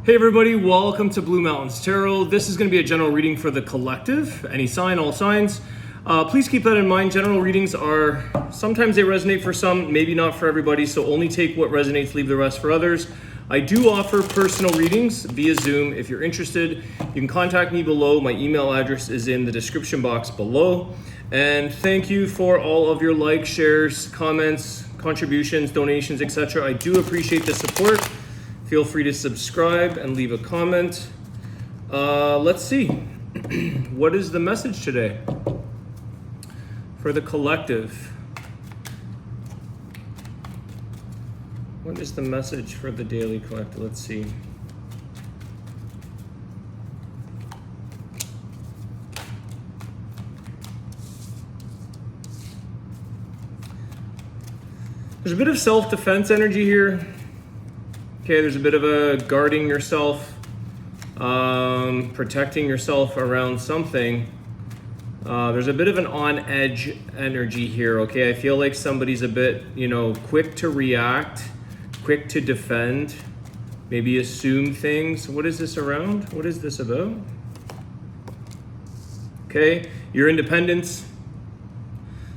Hey everybody, welcome to Blue Mountains Tarot. This is going to be a general reading for the collective, any sign, all signs. Please keep that in mind. General readings are, sometimes they resonate for some, maybe not for everybody, so only take what resonates, leave the rest for others. I do offer personal readings via Zoom. If you're interested, you can contact me below. My email address is in the description box below. And thank you for all of your likes, shares, comments, contributions, donations, etc. I do appreciate the support. Feel free to subscribe and leave a comment. Let's see. What is the message today for the collective? What is the message for the daily collective? Let's see. There's a bit of self-defense energy here. Okay, there's a bit of a guarding yourself, protecting yourself around something. There's a bit of an on-edge energy here, okay? I feel like somebody's a bit, quick to react, quick to defend, maybe assume things. What is this around? What is this about? Okay, your independence.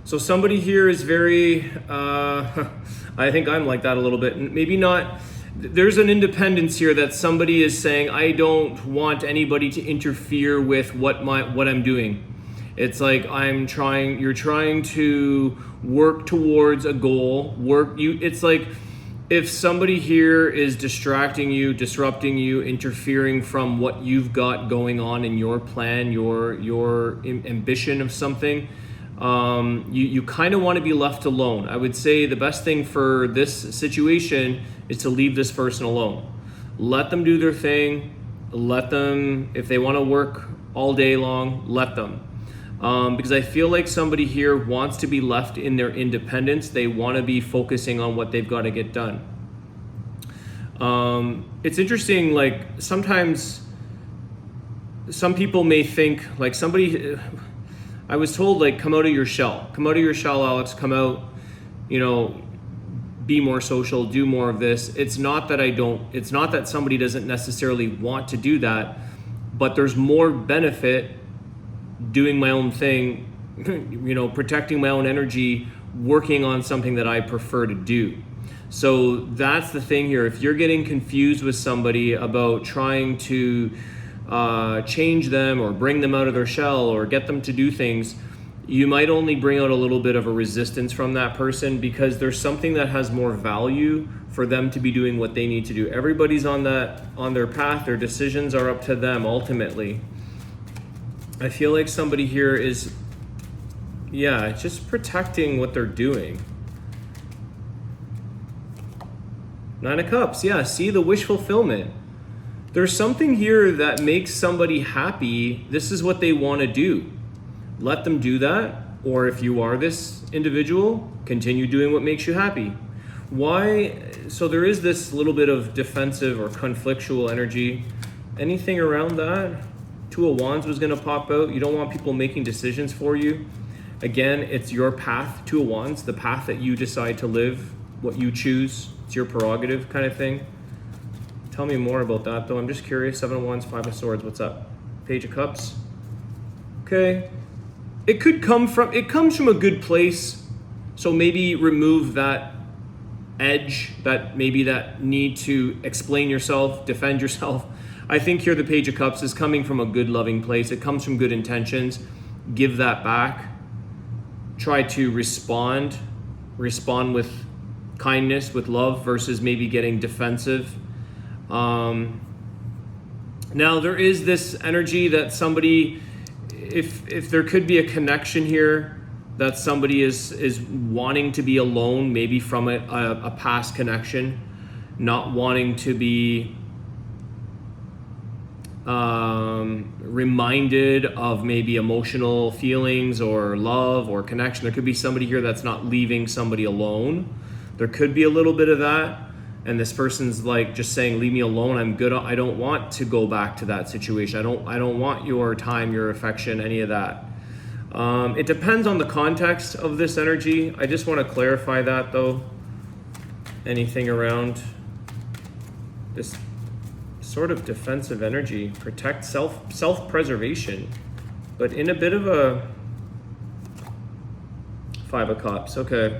So somebody here is very, I think I'm like that a little bit, maybe not. There's an independence here that somebody is saying, I don't want anybody to interfere with what I'm doing. It's like you're trying to work towards a goal. It's like if somebody here is distracting you, disrupting you, interfering from what you've got going on in your plan, your ambition of something, you kind of want to be left alone. I would say the best thing for this situation is to leave this person alone. Let them do their thing. Let them, if they want to work all day long, let them. Because I feel like somebody here wants to be left in their independence. They want to be focusing on what they've got to get done. It's interesting, like sometimes some people may think like I was told, like, come out of your shell. Come out of your shell, Alex. Come out, be more social, do more of this. It's not that somebody doesn't necessarily want to do that, but there's more benefit doing my own thing, protecting my own energy, working on something that I prefer to do. So that's the thing here. If you're getting confused with somebody about trying to change them or bring them out of their shell or get them to do things, you might only bring out a little bit of a resistance from that person because there's something that has more value for them to be doing what they need to do. Everybody's on their path. Their decisions are up to them ultimately. I feel like somebody here is, just protecting what they're doing. 9 of Cups, see the wish fulfillment. There's something here that makes somebody happy. This is what they want to do. Let them do that. Or if you are this individual, continue doing what makes you happy. Why? So there is this little bit of defensive or conflictual energy. Anything around that? 2 of Wands was going to pop out. You don't want people making decisions for you. Again, it's your path. 2 of Wands, the path that you decide to live, what you choose. It's your prerogative kind of thing. Tell me more about that, though. I'm just curious. 7 of Wands, 5 of Swords. What's up? Page of Cups. Okay. It comes from a good place. So maybe remove that edge, that need to explain yourself, defend yourself. I think here the Page of Cups is coming from a good, loving place. It comes from good intentions. Give that back. Try to respond with kindness, with love, versus maybe getting defensive. Now there is this energy that somebody, if there could be a connection here, that somebody is wanting to be alone, maybe from a past connection, not wanting to be reminded of maybe emotional feelings or love or connection. There could be somebody here that's not leaving somebody alone. There could be a little bit of that. And this person's like just saying, leave me alone. I'm good. I don't want to go back to that situation. I don't want your time, your affection, any of that. It depends on the context of this energy. I just want to clarify that though. Anything around this sort of defensive energy, protect self-preservation, but in a bit of a 5 of Cups. Okay.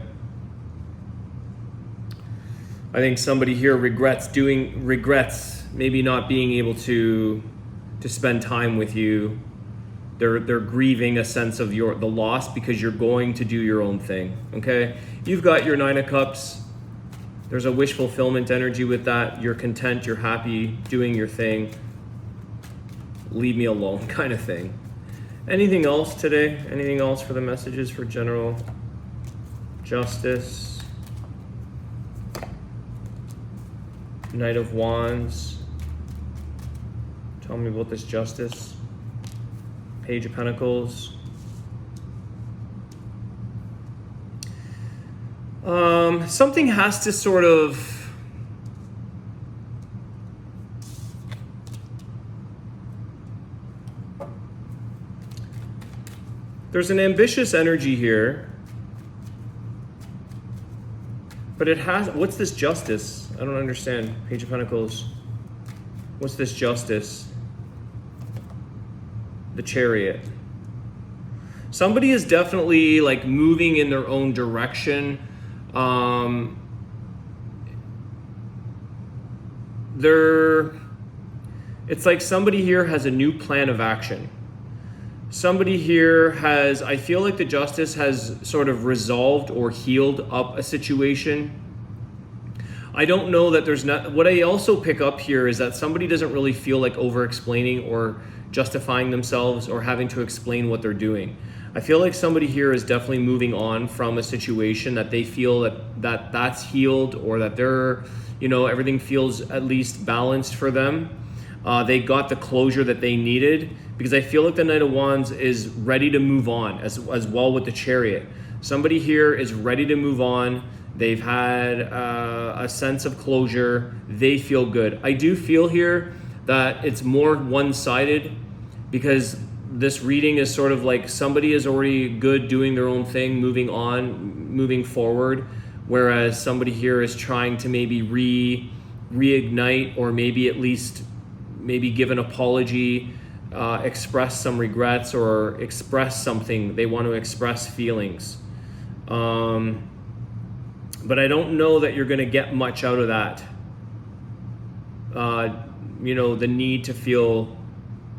I think somebody here regrets maybe not being able to spend time with you. They're grieving a sense of the loss because you're going to do your own thing. Okay? You've got your 9 of Cups. There's a wish fulfillment energy with that. You're content, you're happy, doing your thing. Leave me alone kind of thing. Anything else today? Anything else for the messages for general justice? Knight of Wands. Tell me about this justice. Page of Pentacles. Something has to sort of there's an ambitious energy here, but it has, what's this justice? I don't understand. Page of Pentacles. What's this justice? The Chariot. Somebody is definitely like moving in their own direction. It's like somebody here has a new plan of action. Somebody here has, I feel like the Justice has sort of resolved or healed up a situation. I don't know that there's not, what I also pick up here is that somebody doesn't really feel like over-explaining or justifying themselves or having to explain what they're doing. I feel like somebody here is definitely moving on from a situation that they feel that's healed, or that they're, everything feels at least balanced for them. They got the closure that they needed, because I feel like the Knight of Wands is ready to move on as well with the Chariot. Somebody here is ready to move on. They've had a sense of closure. They feel good. I do feel here that it's more one-sided, because this reading is sort of like somebody is already good doing their own thing, moving on, moving forward, whereas somebody here is trying to maybe reignite, or maybe at least give an apology, express some regrets, or express something. They want to express feelings. But I don't know that you're going to get much out of that. The need to feel,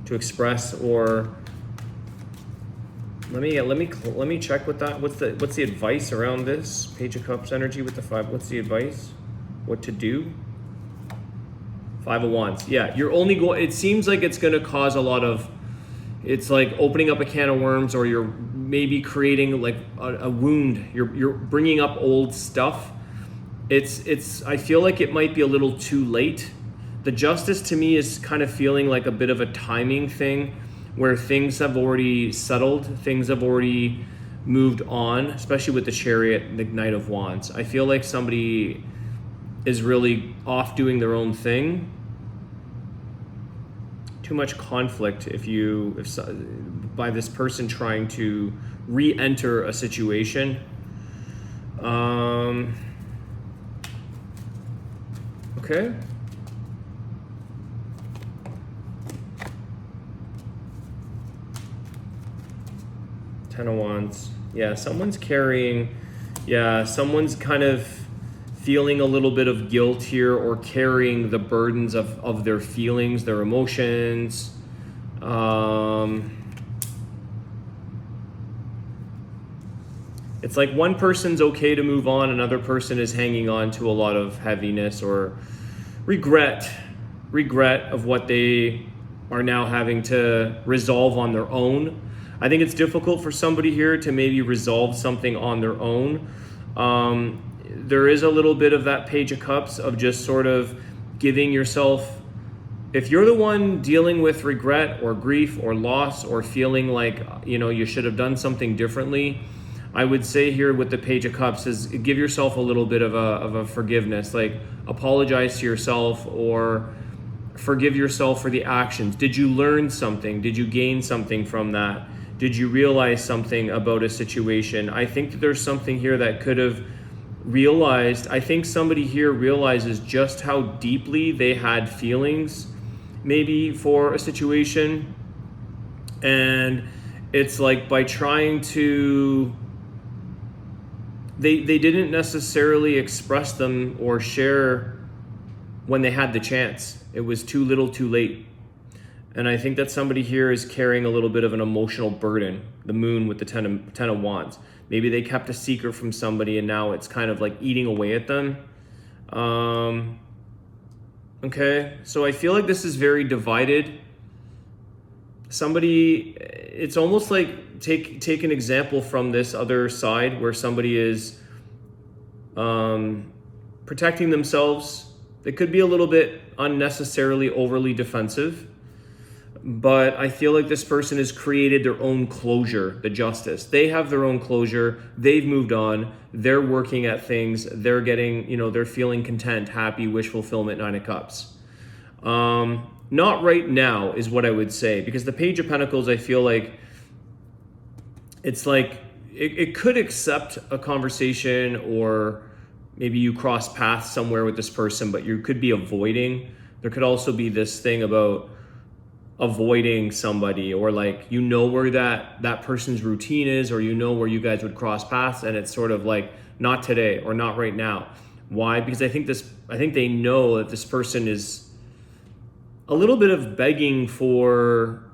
to express, or let me check with that. What's the advice around this Page of Cups energy with the 5? What's the advice? What to do? 5 of Wands. Yeah, you're only going. It seems like it's going to cause a lot of. It's like opening up a can of worms, or you're maybe creating like a wound. You're bringing up old stuff. It's. I feel like it might be a little too late. The Justice to me is kind of feeling like a bit of a timing thing, where things have already settled, things have already moved on, especially with the Chariot and the Knight of Wands. I feel like somebody is really off doing their own thing. Too much conflict if by this person trying to re-enter a situation. Okay. Ten of Wands. Yeah, someone's carrying, someone's kind of feeling a little bit of guilt here, or carrying the burdens of their feelings, their emotions. It's like one person's okay to move on, another person is hanging on to a lot of heaviness or regret of what they are now having to resolve on their own. I think it's difficult for somebody here to maybe resolve something on their own. There is a little bit of that Page of Cups of just sort of giving yourself, if you're the one dealing with regret or grief or loss, or feeling like, you should have done something differently, I would say here with the Page of Cups is give yourself a little bit of a forgiveness, like apologize to yourself or forgive yourself for the actions. Did you learn something? Did you gain something from that? Did you realize something about a situation? I think that there's something here that could have realized. I think somebody here realizes just how deeply they had feelings maybe for a situation, and it's like by trying to, they didn't necessarily express them or share when they had the chance. It was too little too late. And I think that somebody here is carrying a little bit of an emotional burden, the moon with the ten of wands. Maybe they kept a secret from somebody and now it's kind of like eating away at them. Okay, so I feel like this is very divided. Somebody, it's almost like take an example from this other side where somebody is protecting themselves. They could be a little bit unnecessarily overly defensive, but I feel like this person has created their own closure, the justice. They have their own closure. They've moved on. They're working at things. They're getting, they're feeling content, happy, wish fulfillment, 9 of Cups. Not right now is what I would say, because the Page of Pentacles, I feel like it's like it could accept a conversation, or maybe you cross paths somewhere with this person, but you could be avoiding. There could also be this thing about avoiding somebody, or like where that person's routine is, or where you guys would cross paths, and it's sort of like not today or not right now. Why? Because I think they know that this person is a little bit of begging for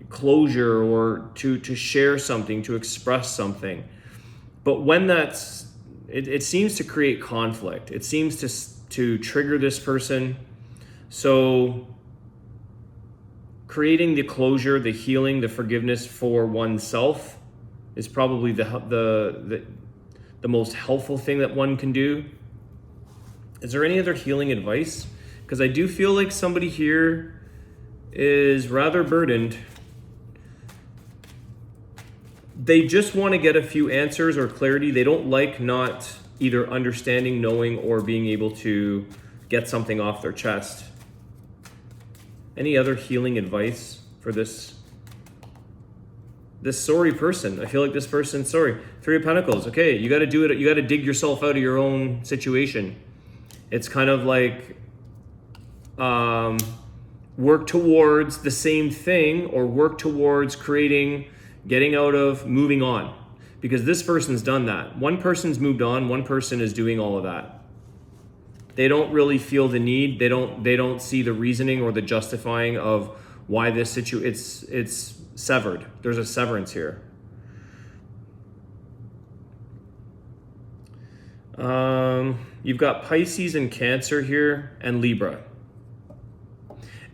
closure, or to share something, to express something. But when it seems to create conflict. It seems to trigger this person. So creating the closure, the healing, the forgiveness for oneself is probably the most helpful thing that one can do. Is there any other healing advice? Because I do feel like somebody here is rather burdened. They just want to get a few answers or clarity. They don't like not either understanding, knowing, or being able to get something off their chest. Any other healing advice for this sorry person? I feel like this person's sorry. 3 of Pentacles. Okay, you got to do it. You got to dig yourself out of your own situation. It's kind of like work towards the same thing, or work towards getting out of, moving on. Because this person's done that. One person's moved on, one person is doing all of that. They don't really feel the need. They don't see the reasoning or the justifying of why this it's severed. There's a severance here. You've got Pisces and Cancer here, and Libra.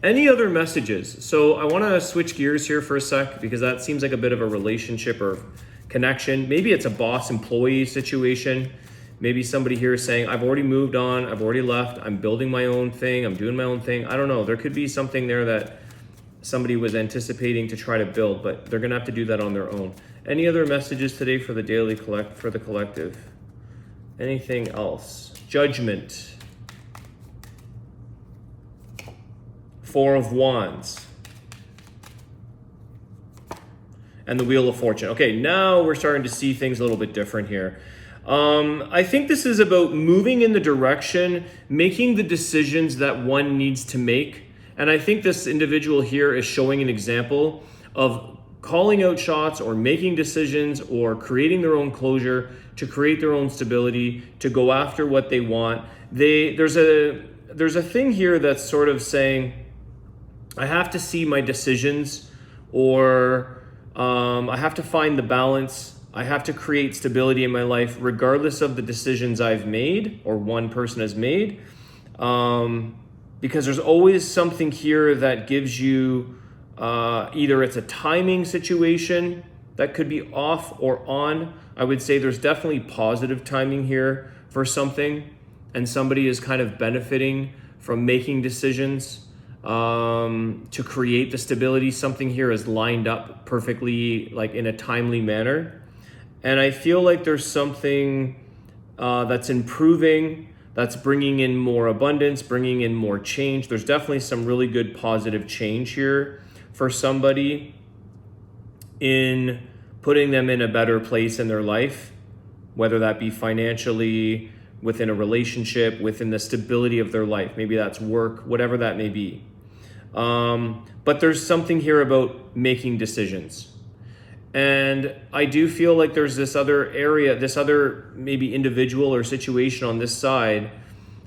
Any other messages? So I want to switch gears here for a sec, because that seems like a bit of a relationship or connection. Maybe it's a boss-employee situation. Maybe somebody here is saying, I've already moved on, I've already left, I'm building my own thing, I'm doing my own thing. I don't know. There could be something there that somebody was anticipating to try to build, but they're going to have to do that on their own. Any other messages today for the daily for the collective? Anything else? Judgment. 4 of Wands. And the Wheel of Fortune. Okay, now we're starting to see things a little bit different here. I think this is about moving in the direction, making the decisions that one needs to make. And I think this individual here is showing an example of calling out shots, or making decisions, or creating their own closure, to create their own stability, to go after what they want. There's a thing here that's sort of saying, I have to see my decisions, or I have to find the balance. I have to create stability in my life regardless of the decisions I've made, or one person has made. Because there's always something here that gives you, either it's a timing situation that could be off or on. I would say there's definitely positive timing here for something, and somebody is kind of benefiting from making decisions to create the stability. Something here is lined up perfectly, like in a timely manner. And I feel like there's something that's improving, that's bringing in more abundance, bringing in more change. There's definitely some really good positive change here for somebody, in putting them in a better place in their life, whether that be financially, within a relationship, within the stability of their life. Maybe that's work, whatever that may be. But there's something here about making decisions. And I do feel like there's this other area, this other maybe individual or situation on this side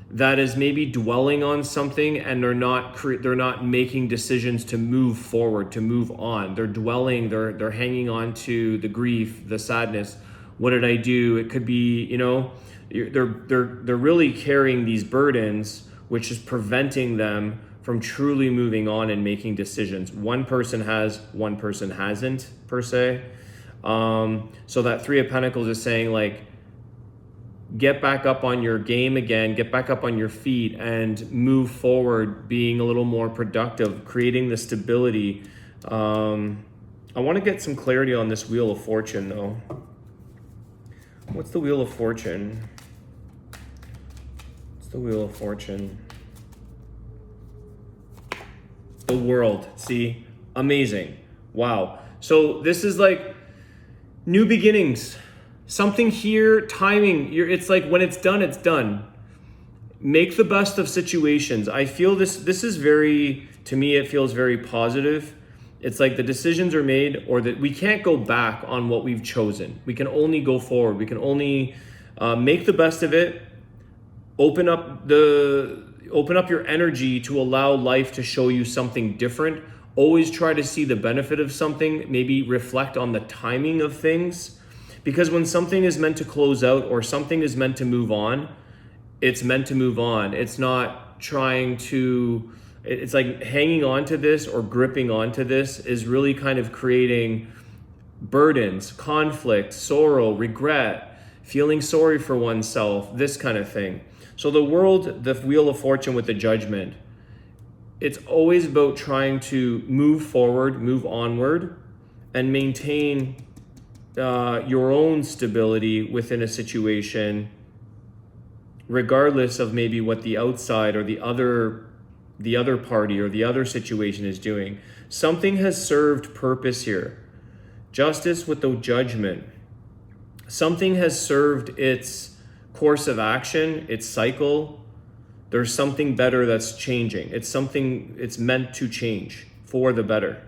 that is maybe dwelling on something, and they're not making decisions to move forward, to move on. They're dwelling, they're hanging on to the grief, the sadness. What did I do? It could be, you know, they're really carrying these burdens, which is preventing them from truly moving on and making decisions. One person has, one person hasn't, per se. So that Three of Pentacles is saying, like, get back up on your game again, get back up on your feet and move forward, being a little more productive, creating the stability. I want to get some clarity on this Wheel of Fortune, though. What's the Wheel of Fortune? What's the Wheel of Fortune? The World. See? Amazing. Wow. So this is like new beginnings. Something here, timing. It's like when it's done, it's done. Make the best of situations. I feel this is very, to me, it feels very positive. It's like the decisions are made, or that we can't go back on what we've chosen. We can only go forward. We can only make the best of it. Open up your energy to allow life to show you something different. Always try to see the benefit of something. Maybe reflect on the timing of things. Because when something is meant to close out or something is meant to move on, it's meant to move on. It's not trying to, it's like hanging on to this or gripping onto this is really kind of creating burdens, conflict, sorrow, regret, feeling sorry for oneself, this kind of thing. So the World, the Wheel of Fortune with the Judgment, it's always about trying to move forward, move onward, and maintain your own stability within a situation, regardless of maybe what the outside or the other party or the other situation is doing. Something has served purpose here. Justice with the Judgment. Something has served its course of action, its cycle. There's something better that's changing. It's meant to change for the better.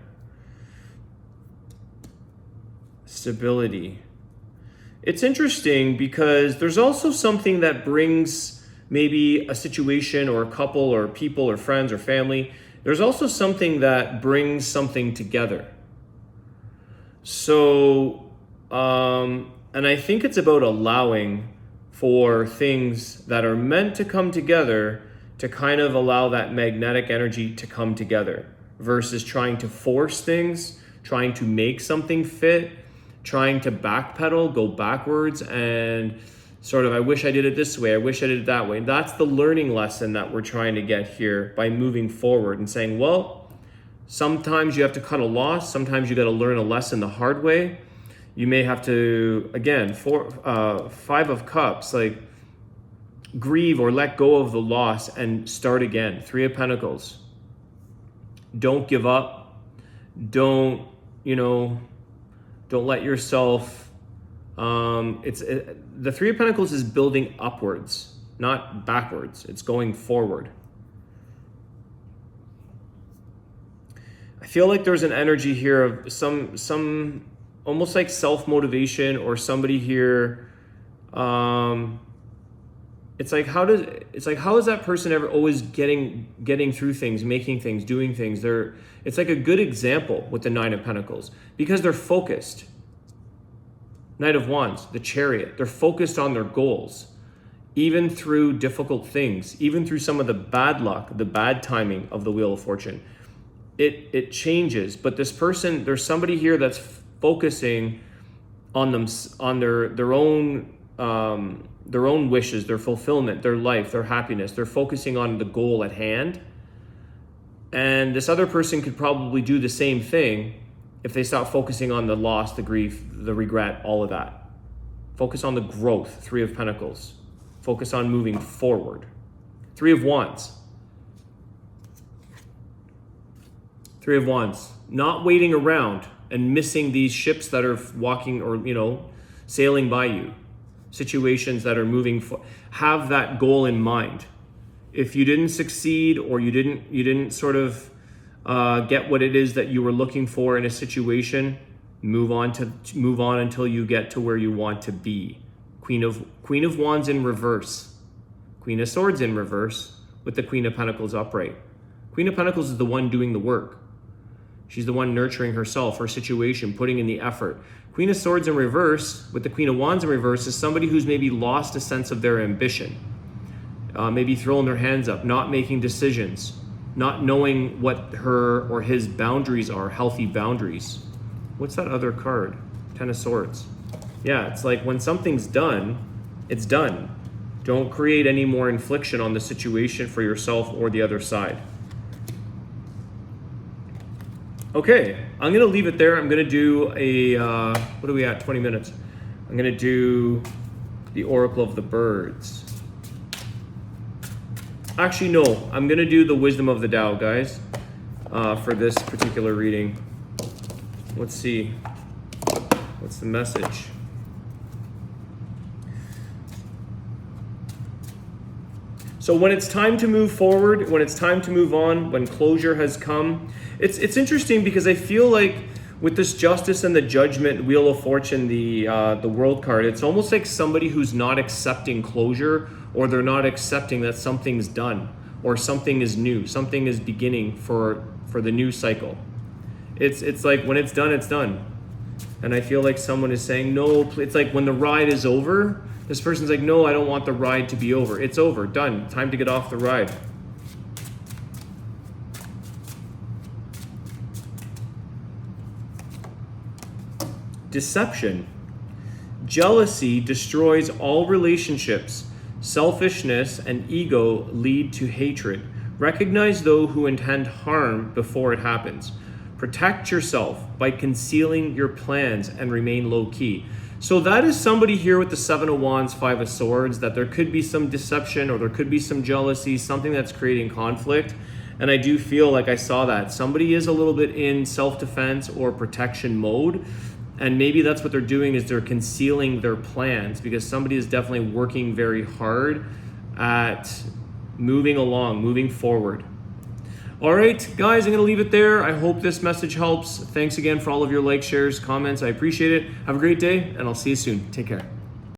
Stability. It's interesting because there's also something that brings maybe a situation or a couple or people or friends or family. There's also something that brings something together. So, and I think it's about allowing for things that are meant to come together to kind of allow that magnetic energy to come together versus trying to force things, trying to make something fit, trying to backpedal, go backwards, and sort of, I wish I did it this way, I wish I did it that way. That's the learning lesson that we're trying to get here by moving forward and saying, well, sometimes you have to cut a loss, sometimes you got to learn a lesson the hard way. You may have to, again, Five of Cups, like grieve or let go of the loss and start again. Three of Pentacles. Don't give up. Don't let yourself, the Three of Pentacles is building upwards, not backwards. It's going forward. I feel like there's an energy here of some almost like self-motivation, or somebody here, it's like how is that person ever always getting through things, making things, doing things? It's like a good example with the Nine of Pentacles because they're focused. Knight of Wands, the Chariot, they're focused on their goals, even through difficult things, even through some of the bad luck, the bad timing of the Wheel of Fortune. It changes, but this person, there's somebody here that's focusing on them, on their own wishes, their fulfillment, their life, their happiness. They're focusing on the goal at hand. And this other person could probably do the same thing if they stop focusing on the loss, the grief, the regret, all of that. Focus on the growth, Three of Pentacles. Focus on moving forward. Three of Wands. Three of Wands. Not waiting around and missing these ships that are walking or, sailing by you. Situations that are moving have that goal in mind. If you didn't succeed or you didn't sort of get what it is that you were looking for in a situation, move on until you get to where you want to be. Queen of Wands in reverse, Queen of Swords in reverse, with the Queen of Pentacles upright. Queen of Pentacles is the one doing the work. She's the one nurturing herself, her situation, putting in the effort. Queen of Swords in reverse, with the Queen of Wands in reverse, is somebody who's maybe lost a sense of their ambition. Maybe throwing their hands up, not making decisions, not knowing what her or his boundaries are, healthy boundaries. What's that other card? Ten of Swords. Yeah, it's like when something's done, it's done. Don't create any more infliction on the situation for yourself or the other side. Okay, I'm going to leave it there. I'm going to do a, what are we at, 20 minutes? I'm going to do the Oracle of the Birds. Actually, no, I'm going to do the Wisdom of the Tao, guys, for this particular reading. Let's see. What's the message? So when it's time to move forward, when it's time to move on, when closure has come, it's interesting because I feel like with this Justice and the Judgment, Wheel of Fortune, the World card, it's almost like somebody who's not accepting closure, or they're not accepting that something's done, or something is new, something is beginning for the new cycle. It's like when it's done, it's done. And I feel like someone is saying, no, it's like when the ride is over, this person's like, no, I don't want the ride to be over. It's over, done, time to get off the ride. Deception. Jealousy destroys all relationships. Selfishness and ego lead to hatred. Recognize those who intend harm before it happens. Protect yourself by concealing your plans and remain low-key. So that is somebody here with the Seven of Wands, Five of Swords, that there could be some deception or there could be some jealousy, something that's creating conflict. And I do feel like I saw that. Somebody is a little bit in self-defense or protection mode. And maybe that's what they're doing, is they're concealing their plans, because somebody is definitely working very hard at moving along, moving forward. All right, guys, I'm going to leave it there. I hope this message helps. Thanks again for all of your likes, shares, comments. I appreciate it. Have a great day, and I'll see you soon. Take care.